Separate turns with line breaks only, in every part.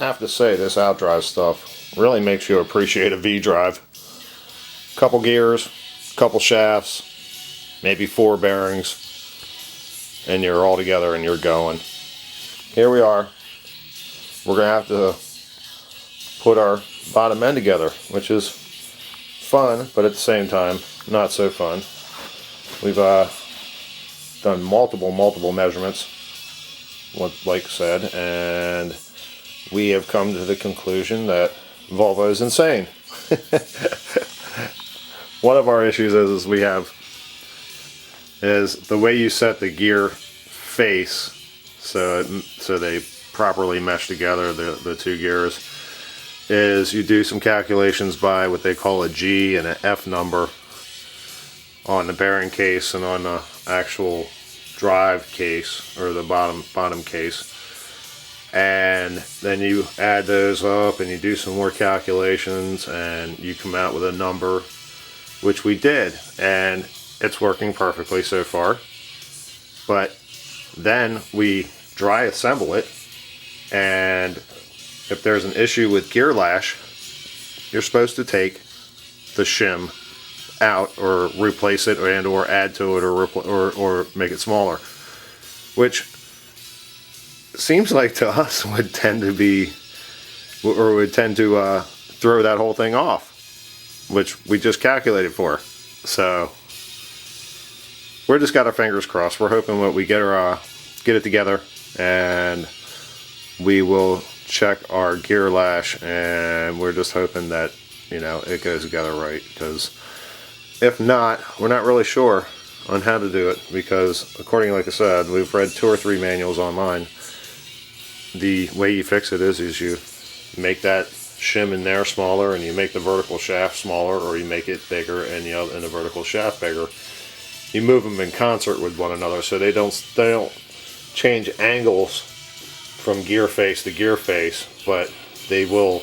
I have to say, this Outdrive stuff really makes you appreciate a V-drive. Couple gears, couple shafts, maybe 4 bearings, and you're all together and you're going. Here we are. We're going to have to put our bottom end together, which is fun, but at the same time, not so fun. We've done multiple measurements, like I said, and we have come to the conclusion that Volvo is insane. One of our issues is the way you set the gear face so they properly mesh together, the 2 gears, is you do some calculations by what they call a G and an F number on the bearing case and on the actual drive case, or the bottom case, and then you add those up and you do some more calculations and you come out with a number, which we did, and it's working perfectly so far. But then we dry assemble it, and if there's an issue with gear lash, you're supposed to take the shim out or replace it, and or add to it, or make it smaller, which seems like to us would tend to throw that whole thing off, which we just calculated for. So we're just got our fingers crossed. We're hoping that we get it together, and we will check our gear lash, and we're just hoping that, you know, it goes together right, because if not, we're not really sure on how to do it, because according, like I said, we've read 2 or 3 manuals online. The way you fix it is you make that shim in there smaller, and you make the vertical shaft smaller, or you make it bigger and the vertical shaft bigger. You move them in concert with one another, so they don't change angles from gear face to gear face, but they will,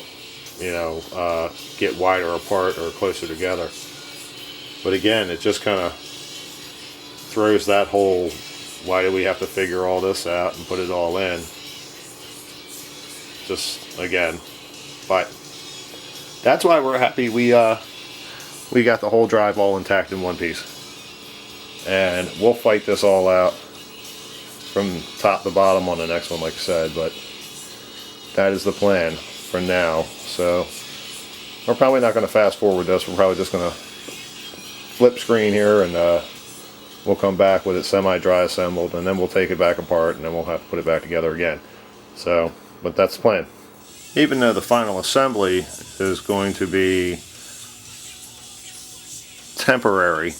you know, get wider apart or closer together. But again, it just kind of throws that whole, why do we have to figure all this out and put it all in? Just again, but that's why we're happy we got the whole drive all intact in one piece, and we'll fight this all out from top to bottom on the next one, like I said. But that is the plan for now. So we're probably not going to fast forward this. We're probably just going to flip screen here, and we'll come back with it semi-dry assembled, and then we'll take it back apart, and then we'll have to put it back together again. So, but that's the plan. Even though the final assembly is going to be temporary,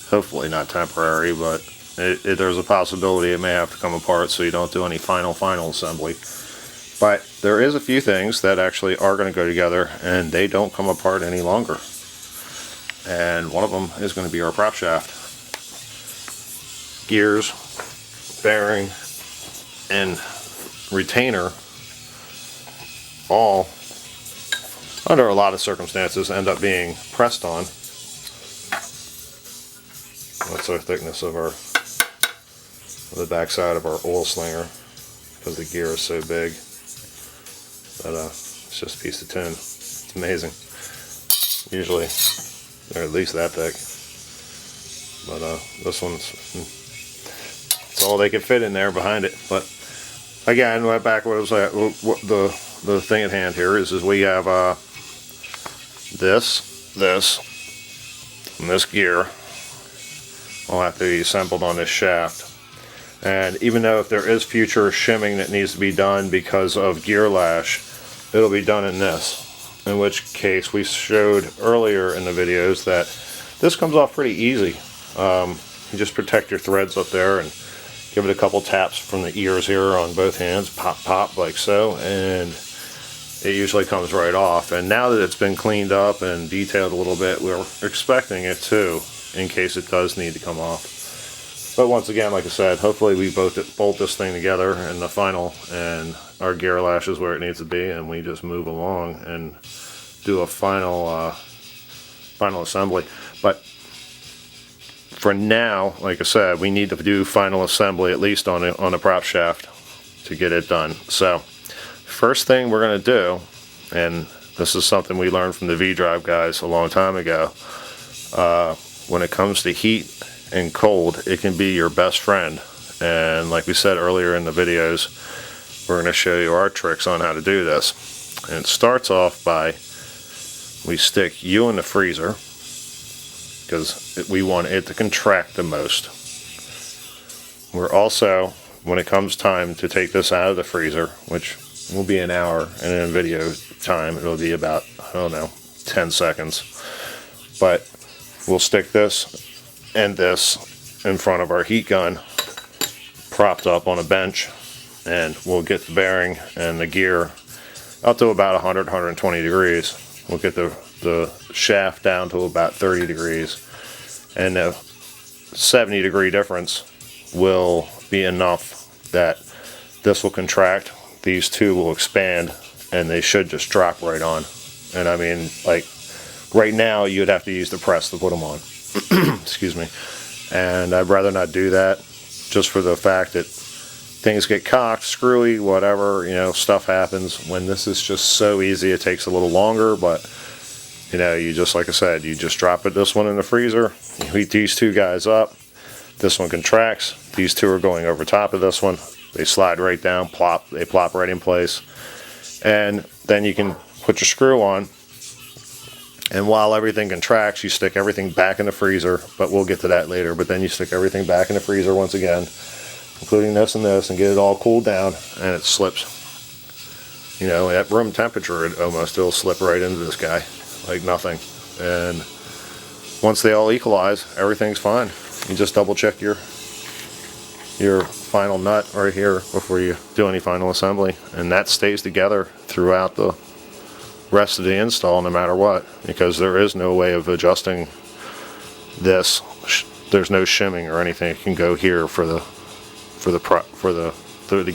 hopefully not temporary, but there's a possibility it may have to come apart, so you don't do any final assembly. But there is a few things that actually are going to go together, and they don't come apart any longer. And one of them is going to be our prop shaft. Gears, bearing, and retainer, all under a lot of circumstances end up being pressed on. That's our thickness of the back side of our oil slinger, because the gear is so big that it's just a piece of tin. It's amazing. Usually they're at least that thick, but this one's, it's all they can fit in there behind it. But again, right back what I was at, the thing at hand here is we have this, and this gear will have to be assembled on this shaft. And even though if there is future shimming that needs to be done because of gear lash, it'll be done in this. In which case, we showed earlier in the videos that this comes off pretty easy. You just protect your threads up there and give it a couple taps from the ears here on both hands, pop, pop, like so, and it usually comes right off. And now that it's been cleaned up and detailed a little bit, we're expecting it too, in case it does need to come off. But once again, like I said, hopefully we bolt this thing together in the final, and our gear lash is where it needs to be, and we just move along and do a final assembly. But for now, like I said, we need to do final assembly at least on a prop shaft to get it done. So first thing we're going to do, and this is something we learned from the V-Drive guys a long time ago, when it comes to heat and cold, it can be your best friend. And like we said earlier in the videos, we're going to show you our tricks on how to do this. And it starts off by, we stick you in the freezer because we want it to contract the most. We're also, when it comes time to take this out of the freezer, which will be an hour, and in video time it'll be about, I don't know, 10 seconds. But we'll stick this and this in front of our heat gun, propped up on a bench, and we'll get the bearing and the gear up to about 100, 120 degrees. We'll get the shaft down to about 30 degrees, and the 70 degree difference will be enough that this will contract, these two will expand, and they should just drop right on. And I mean, like right now you'd have to use the press to put them on. Excuse me. And I'd rather not do that, just for the fact that things get cocked, screwy, whatever, you know, stuff happens. When this is just so easy, it takes a little longer, but you know, you just, like I said, you just drop it, this one in the freezer, you heat these two guys up, this one contracts, these two are going over top of this one, they slide right down, plop, they plop right in place, and then you can put your screw on, and while everything contracts, you stick everything back in the freezer, but we'll get to that later. But then you stick everything back in the freezer once again, including this and this, and get it all cooled down, and it slips. You know, at room temperature, it'll slip right into this guy like nothing. And once they all equalize, everything's fine. You just double check your final nut right here before you do any final assembly, and that stays together throughout the rest of the install, no matter what, because there is no way of adjusting this. There's no shimming or anything. It can go here for the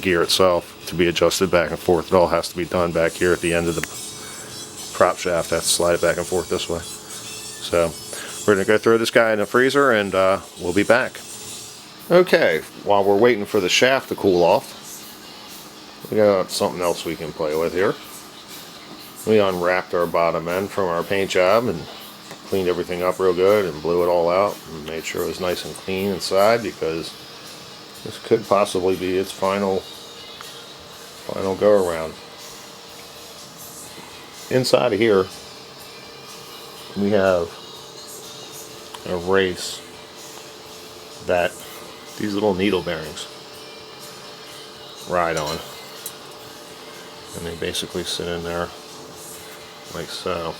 gear itself to be adjusted back and forth. It all has to be done back here at the end of the prop shaft. Has to slide it back and forth this way. So we're going to go throw this guy in the freezer, and we'll be back. Okay, while we're waiting for the shaft to cool off, we got something else we can play with here. We unwrapped our bottom end from our paint job and cleaned everything up real good and blew it all out and made sure it was nice and clean inside, because this could possibly be its final go around. Inside of here we have a race that these little needle bearings ride on, and they basically sit in there like so,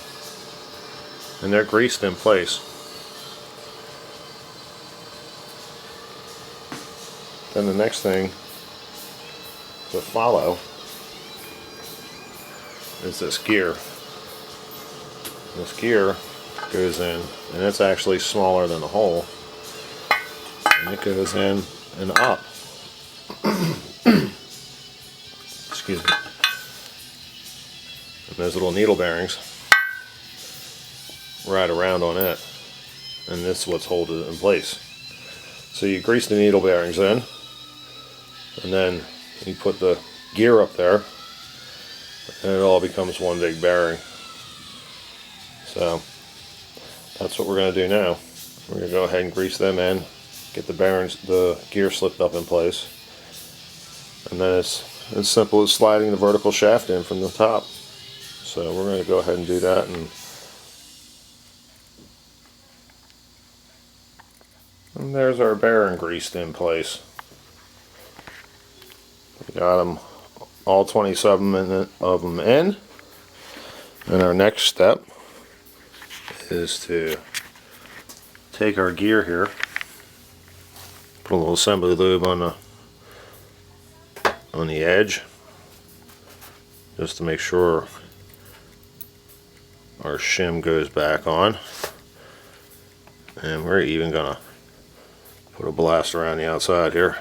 and they're greased in place. Then the next thing to follow is this gear. This gear goes in, and it's actually smaller than the hole, and it goes in and up. Excuse me. And those little needle bearings ride around on it, and this is what's holding it in place. So you grease the needle bearings in, and then you put the gear up there, and it all becomes one big bearing. So that's what we're going to do now. We're going to go ahead and grease them in, get the bearings, the gear slipped up in place, and then it's as simple as sliding the vertical shaft in from the top. So we're going to go ahead and do that, and there's our bearing greased in place. We got them all 27 of them in, and our next step is to take our gear here, put a little assembly lube on the edge, just to make sure our shim goes back on, and we're even gonna put a blast around the outside here.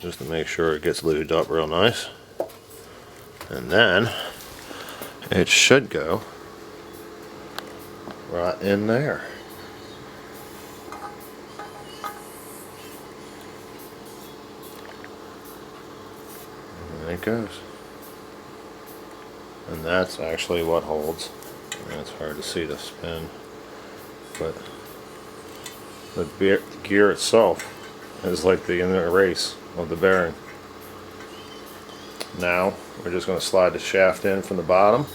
Just to make sure it gets lubed up real nice, and then it should go right in there. it goes. And that's actually what holds. And it's hard to see the spin, but the gear itself is like the inner race of the bearing. Now we're just going to slide the shaft in from the bottom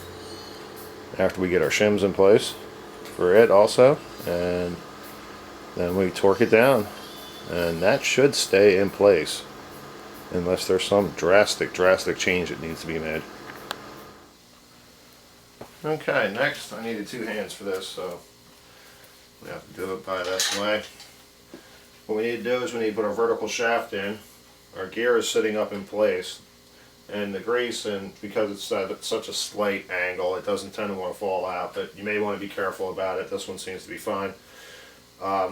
after we get our shims in place for it also, and then we torque it down, and that should stay in place unless there's some drastic change that needs to be made. Okay, next I needed 2 hands for this, so we have to do it by this way. What we need to do is we need to put our vertical shaft in. Our gear is sitting up in place, and the grease, and because it's at such a slight angle, it doesn't tend to want to fall out, but you may want to be careful about it. This one seems to be fine.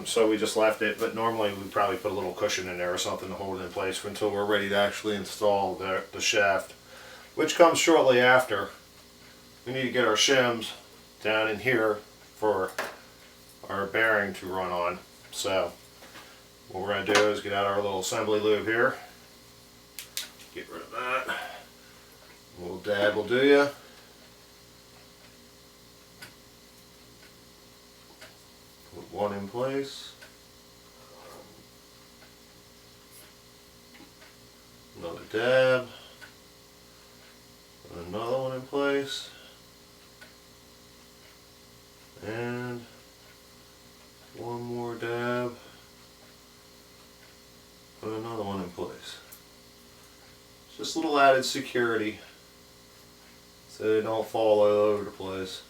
So we just left it, but normally we'd probably put a little cushion in there or something to hold it in place until we're ready to actually install the shaft, which comes shortly after. We need to get our shims down in here for our bearing to run on. So what we're going to do is get out our little assembly lube here. Get rid of that. A little dab will do ya. Put one in place. Another dab. Put another one in place. And one more dab. Put another one in place. Just a little added security so they don't fall all over the place.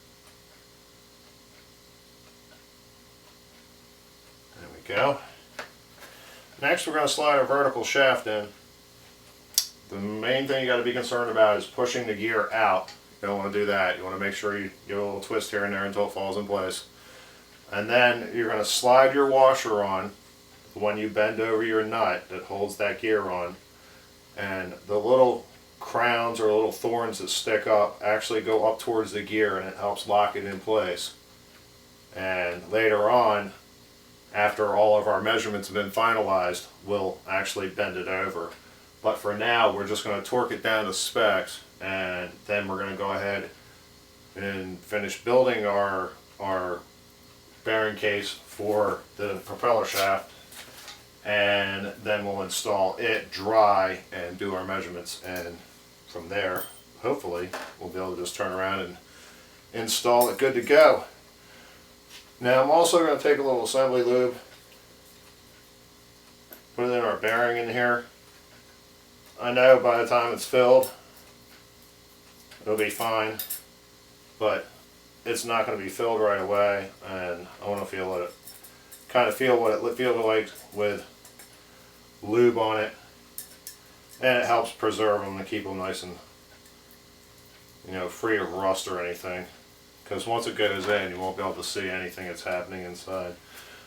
There we go. Next we're going to slide our vertical shaft in. The main thing you got to be concerned about is pushing the gear out. You don't want to do that. You want to make sure you give a little twist here and there until it falls in place. And then you're going to slide your washer on when you bend over your nut that holds that gear on. And the little crowns or little thorns that stick up actually go up towards the gear, and it helps lock it in place. And later on, after all of our measurements have been finalized, we'll actually bend it over. But for now, we're just going to torque it down to specs, and then we're going to go ahead and finish building our bearing case for the propeller shaft, and then we'll install it dry and do our measurements, and from there hopefully we'll be able to just turn around and install it good to go. Now I'm also going to take a little assembly lube, put it in our bearing in here. I know by the time it's filled it'll be fine, but it's not going to be filled right away, and I want to feel what it feels like with lube on it, and it helps preserve them to keep them nice and, you know, free of rust or anything, because once it goes in you won't be able to see anything that's happening inside.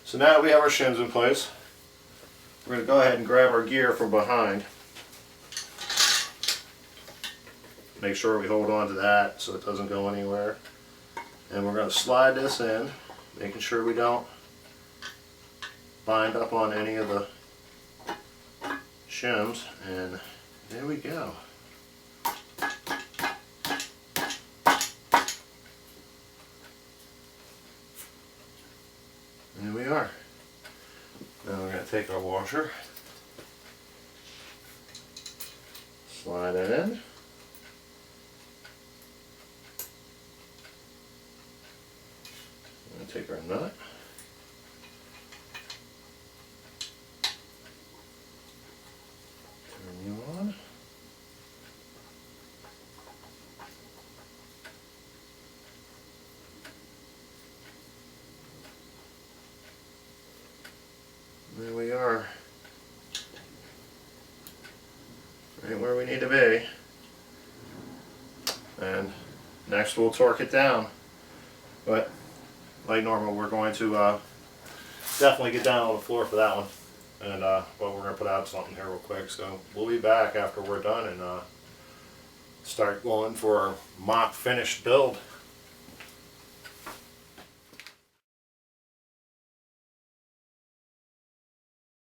So now that we have our shims in place, we're going to go ahead and grab our gear from behind. Make sure we hold on to that so it doesn't go anywhere, and we're going to slide this in, making sure we don't bind up on any of the shims, and there we go. There we are. Now we're going to take our washer, slide it in, and take our nut, turn you on, there we are, right where we need to be. And next we'll torque it down, but like normal we're going to definitely get down on the floor for that one, and but we're going to put out something here real quick, so we'll be back after we're done and start going for our mock finished build.